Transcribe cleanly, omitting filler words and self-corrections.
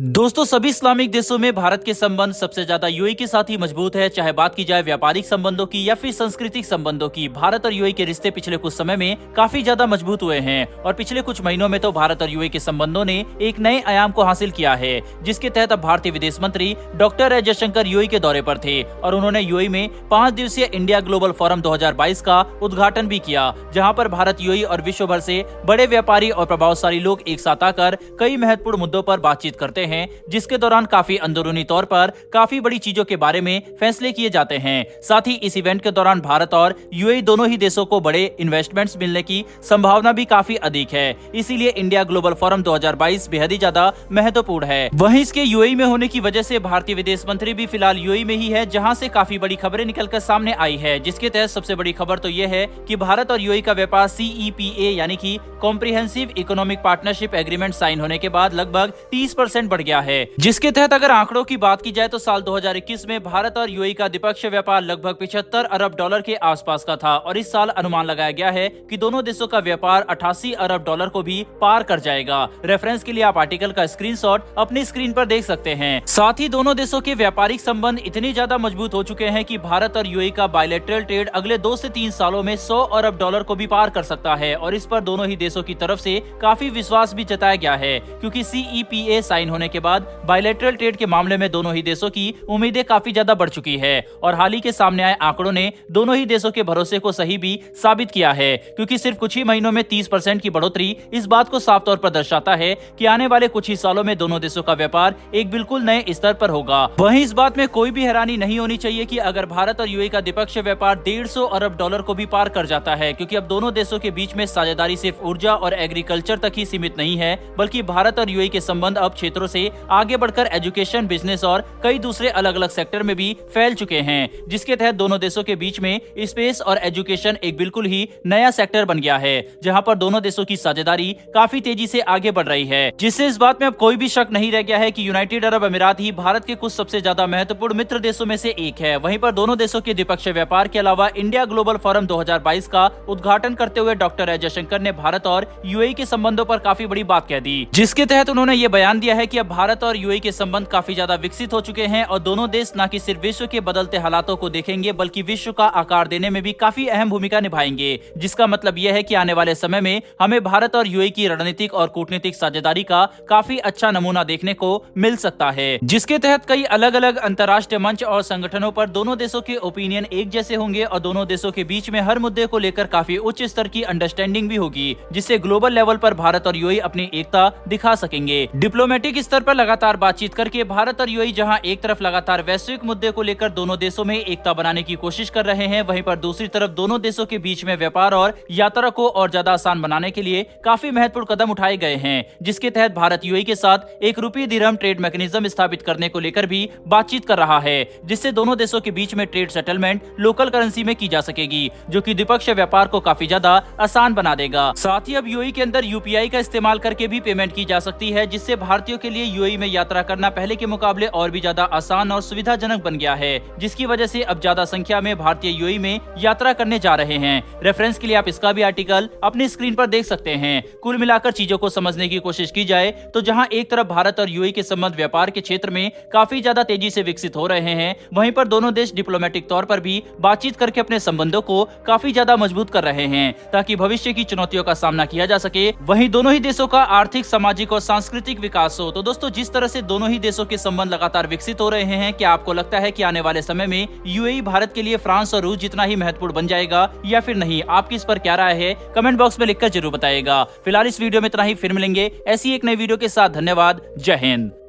दोस्तों सभी इस्लामिक देशों में भारत के संबंध सबसे ज्यादा यूएई के साथ ही मजबूत है। चाहे बात की जाए व्यापारिक संबंधों की या फिर सांस्कृतिक संबंधों की, भारत और यूएई के रिश्ते पिछले कुछ समय में काफी ज्यादा मजबूत हुए हैं और पिछले कुछ महीनों में तो भारत और यूएई के संबंधों ने एक नए आयाम को हासिल किया है, जिसके तहत अब भारतीय विदेश मंत्री डॉक्टर एस जयशंकर यूएई के दौरे पर थे और उन्होंने यूएई में 5 दिवसीय इंडिया ग्लोबल फोरम 2022 का उद्घाटन भी किया, जहाँ पर भारत, यूएई और विश्व भर से बड़े व्यापारी और प्रभावशाली लोग एक साथ आकर कई महत्वपूर्ण मुद्दों पर बातचीत करते हैं, जिसके दौरान काफी अंदरूनी तौर पर काफी बड़ी चीजों के बारे में फैसले किए जाते हैं। साथ ही इस इवेंट के दौरान भारत और यूएई दोनों ही देशों को बड़े इन्वेस्टमेंट्स मिलने की संभावना भी काफी अधिक है, इसीलिए इंडिया ग्लोबल फोरम 2022 बेहद ही ज्यादा महत्वपूर्ण है। वहीं इसके यूएई में होने की वजह से भारतीय विदेश मंत्री भी फिलहाल यूएई में ही है, जहां से काफी बड़ी खबरें निकलकर सामने आई है, जिसके तहत सबसे बड़ी खबर तो ये है कि भारत और यूएई का व्यापार CEPA यानी कि comprehensive economic partnership agreement sign होने के बाद लगभग 30% बढ़ गया है, जिसके तहत अगर आंकड़ों की बात की जाए तो साल 2021 में भारत और यूएई का द्विपक्षीय व्यापार लगभग $75 अरब के आसपास का था और इस साल अनुमान लगाया गया है कि दोनों देशों का व्यापार $88 अरब को भी पार कर जाएगा। रेफरेंस के लिए आप आर्टिकल का स्क्रीनशॉट अपनी स्क्रीन पर देख सकते हैं। साथ ही दोनों देशों के व्यापारिक संबंध इतने ज्यादा मजबूत हो चुके हैं कि भारत और यूएई का बायलैटरल ट्रेड अगले 2 से 3 सालों में $100 अरब को भी पार कर सकता है और इस पर दोनों ही देशों की तरफ से काफी विश्वास भी जताया गया है, क्योंकि CEPA साइन होने के बाद बायलैटरल ट्रेड के मामले में दोनों ही देशों की उम्मीदें काफी ज्यादा बढ़ चुकी है और हाल ही के सामने आए आंकड़ों ने दोनों ही देशों के भरोसे को सही भी साबित किया है, क्योंकि सिर्फ कुछ ही महीनों में 30% की बढ़ोतरी इस बात को साफ तौर पर दर्शाता है कि आने वाले कुछ ही सालों में दोनों देशों का व्यापार एक बिल्कुल नए स्तर पर होगा। वहीं इस बात में कोई भी हैरानी नहीं होनी चाहिए कि अगर भारत और यूएई का द्विपक्षीय व्यापार $150 अरब को भी पार कर जाता है, क्योंकि अब दोनों देशों के बीच में साझेदारी सिर्फ ऊर्जा और एग्रीकल्चर तक ही सीमित नहीं है, बल्कि भारत और यूएई के संबंध अब क्षेत्रों से आगे बढ़कर एजुकेशन, बिजनेस और कई दूसरे अलग अलग सेक्टर में भी फैल चुके हैं, जिसके तहत दोनों देशों के बीच में स्पेस और एजुकेशन एक बिल्कुल ही नया सेक्टर बन गया है, जहां पर दोनों देशों की साझेदारी काफी तेजी से आगे बढ़ रही है, जिससे इस बात में अब कोई भी शक नहीं रह गया है कि यूनाइटेड अरब अमीरात ही भारत के कुछ सबसे ज्यादा महत्वपूर्ण मित्र देशों में से एक है। वहीं पर दोनों देशों के द्विपक्षीय व्यापार के अलावा इंडिया ग्लोबल फोरम 2022 का उद्घाटन करते हुए डॉक्टर एस जयशंकर ने भारत और यूएई के संबंधों पर काफी बड़ी बात कह दी, जिसके तहत उन्होंने ये बयान दिया है कि अब भारत और यूएई के संबंध काफी ज्यादा विकसित हो चुके हैं और दोनों देश न कि सिर्फ विश्व के बदलते हालातों को देखेंगे, बल्कि विश्व का आकार देने में भी काफी अहम भूमिका निभाएंगे, जिसका मतलब यह है कि आने वाले समय में हमें भारत और यूएई की रणनीतिक और कूटनीतिक साझेदारी का काफी अच्छा नमूना देखने को मिल सकता है, जिसके तहत कई अलग अलग अंतर्राष्ट्रीय मंच और संगठनों पर दोनों देशों के ओपिनियन एक जैसे होंगे और दोनों देशों के बीच में हर मुद्दे को लेकर काफी उच्च स्तर की अंडरस्टैंडिंग भी होगी, जिससे ग्लोबल लेवल पर भारत और यूएई अपनी एकता दिखा सकेंगे। डिप्लोमेटिक स्तर पर लगातार बातचीत करके भारत और यूएई जहां एक तरफ लगातार वैश्विक मुद्दे को लेकर दोनों देशों में एकता बनाने की कोशिश कर रहे हैं, वहीं पर दूसरी तरफ दोनों देशों के बीच में व्यापार और यात्रा को और ज्यादा आसान बनाने के लिए काफी महत्वपूर्ण कदम उठाए गए हैं, जिसके तहत भारत यूएई के साथ एक रुपये दिरहम ट्रेड मैकेनिज्म स्थापित करने को लेकर भी बातचीत कर रहा है, जिससे दोनों देशों के बीच में ट्रेड सेटलमेंट लोकल करेंसी में की जा सकेगी, जो कि द्विपक्षीय व्यापार को काफी ज्यादा आसान बना देगा। साथ ही अब यूएई के अंदर यूपीआई का इस्तेमाल करके भी पेमेंट की जा सकती है, जिससे भारतीयों के लिए यूएई में यात्रा करना पहले के मुकाबले और भी ज्यादा आसान और सुविधाजनक बन गया है, जिसकी वजह से अब ज्यादा संख्या में भारतीय यूएई में यात्रा करने जा रहे हैं। रेफरेंस के लिए आप इसका भी आर्टिकल अपनी स्क्रीन पर देख सकते हैं। कुल मिलाकर चीजों को समझने की कोशिश की जाए तो जहां एक तरफ भारत और यूएई के संबंध व्यापार के क्षेत्र में काफी ज्यादा तेजी से विकसित हो रहे हैं, वहीं पर दोनों देश डिप्लोमेटिक तौर पर भी बातचीत करके अपने संबंधों को काफी ज्यादा मजबूत कर रहे हैं, ताकि भविष्य की चुनौतियों का सामना किया जा सके। वहीं दोनों ही देशों का आर्थिक, सामाजिक और सांस्कृतिक विकास हो। तो दोस्तों, जिस तरह से दोनों ही देशों के संबंध लगातार विकसित हो रहे हैं, क्या आपको लगता है कि आने वाले समय में यूएई भारत के लिए फ्रांस और रूस जितना ही महत्वपूर्ण बन जाएगा या फिर नहीं? आपकी इस पर क्या राय है? कमेंट बॉक्स में लिखकर जरूर बताइएगा। फिलहाल इस वीडियो में इतना ही, फिर मिलेंगे ऐसी एक नई वीडियो के साथ। धन्यवाद। जय हिंद।